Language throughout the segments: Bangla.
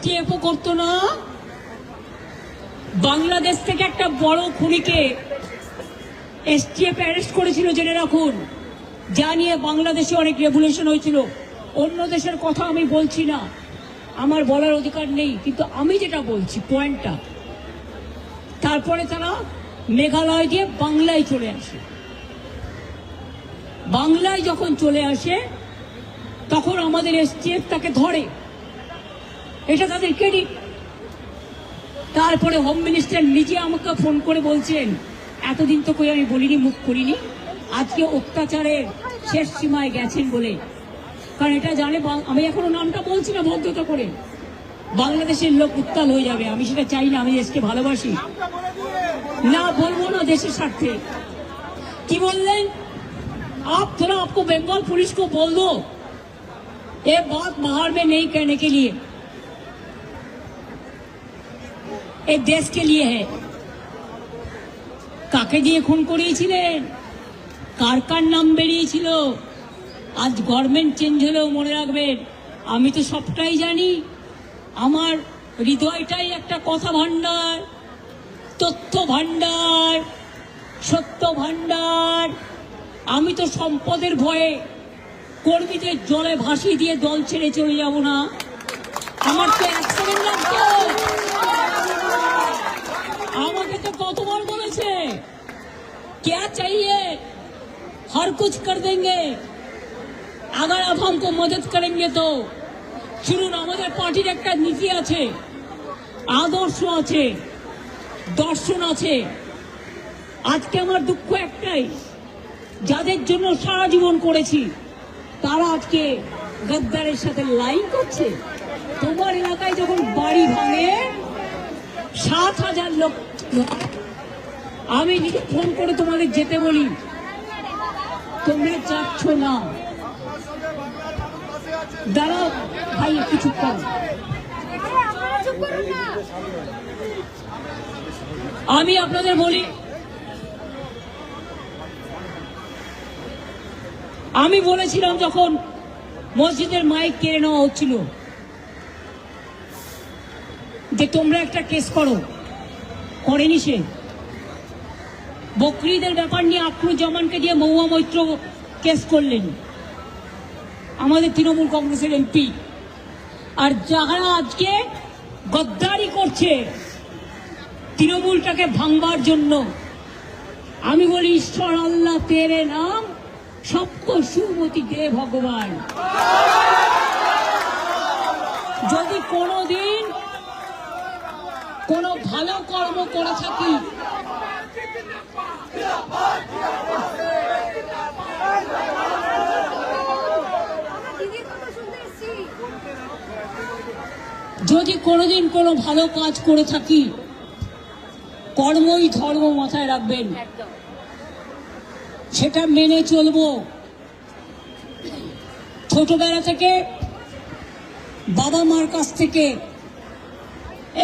এসটিএফও করতো না। বাংলাদেশ থেকে একটা বড় খুনিকে এসটিএফ অ্যারেস্ট করেছিল, জেনে রাখুন, যা নিয়ে বাংলাদেশে অনেক রেভলিউশন হয়েছিল। অন্য দেশের কথা আমি বলছি না, আমার বলার অধিকার নেই, কিন্তু আমি যেটা বলছি পয়েন্টটা, তারপরে তারা মেঘালয় দিয়ে বাংলায় চলে আসে। বাংলায় যখন চলে আসে তখন আমাদের এসটিএফ তাকে ধরে, এটা তাদের ক্রেডিট। তারপরে হোম মিনিস্টার নিজে আমাকে ফোন করে বলছেন, এতদিন তো কই আমি বলিনি, মুখ করিনি, আজকে অত্যাচারের শেষ সীমায় গেছেন বলে। কারণ এটা জানে, আমি এখনো নামটা বলছি না ভদ্রতা করে, বাংলাদেশের লোক উত্তাল হয়ে যাবে, আমি সেটা চাই না, আমি দেশকে ভালোবাসি না, বলবো না দেশের স্বার্থে। কি বললেন, आप थोड़ा आपको बंगाल पुलिस को बोल दो ये बात बाहर में नहीं कहने के लिए, ये देश के लिए है। কাকে দিয়ে খুন করিয়েছিলেন, কার কার নাম বেরিয়েছিল, আজ গভর্নমেন্ট চেঞ্জ হলেও মনে রাখবেন আমি তো সবটাই জানি। আমার হৃদয়টাই একটা কথা ভান্ডার, তথ্য ভান্ডার, সত্য ভান্ডার। আমি তো সম্পদের ভয়ে কর্মীদের জলে ভাসিয়ে দিয়ে দল ছেড়ে চলে যাব না। আমার তো অ্যাক্সিডেন্ট লাগতো, আমাকে তো কতবার বলেছে क्या चाहिए हर कुछ कर देंगे अगर आप हमको मदद करेंगे तो। শুনুন, আমাদের পার্টির একটা নীতি আছে, আদর্শ আছে, দর্শন আছে। আজকে আমার দুঃখ একটাই, যাদের জন্য সারা জীবন করেছি তারা আজকে গদ্দারের সাথে লাইন করছে। তোমার এলাকায় যখন বাড়ি ভাঙে 7,000 লোক, আমি নিজে ফোন করে তোমাদের যেতে বলি, তোমরা যাচ্ছ না। দাঁড়াও ভাই, একটু চুপ করো। আমি আপনাদের বলি, আমি বলেছিলাম যখন মসজিদের মাইক কেড়ে নেওয়া হচ্ছিল যে তোমরা একটা কেস করো, করেনি সে। বকরিদের ব্যাপার নিয়ে আখরুজ্জামানকে দিয়ে মহুয়া মৈত্র কেস করলেন, আমাদের তৃণমূল কংগ্রেসের এমপি। আর যারা আজকে গদ্দারি করছে তৃণমূলটাকে ভাঙবার জন্য, আমি বলি ঈশ্বর আল্লাহ তেরে নাম সবকো সুমতি দে ভগবান। যদি কোনোদিন কোনো ভালো কর্ম করে থাকি, যদি কোনোদিন কোনো ভালো কাজ করে থাকি, কর্মই ধর্ম মাথায় রাখবেন, সেটা মেনে চলবো। ছোটবেলা থেকে বাবা মার কাছ থেকে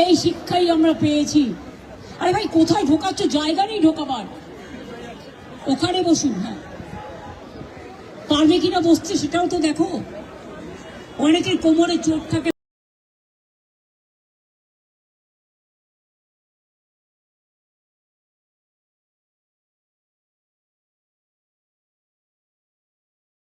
এই শিক্ষাই আমরা পেয়েছি। আরে ভাই, কোথায় ঢোকাচ্ছ, জায়গা নেই ঢোকাবার, ওখানে বসুন। হ্যাঁ, পারবে কিনা বসতে সেটাও তো দেখো। অনেকের কোমরে চোট থাকে।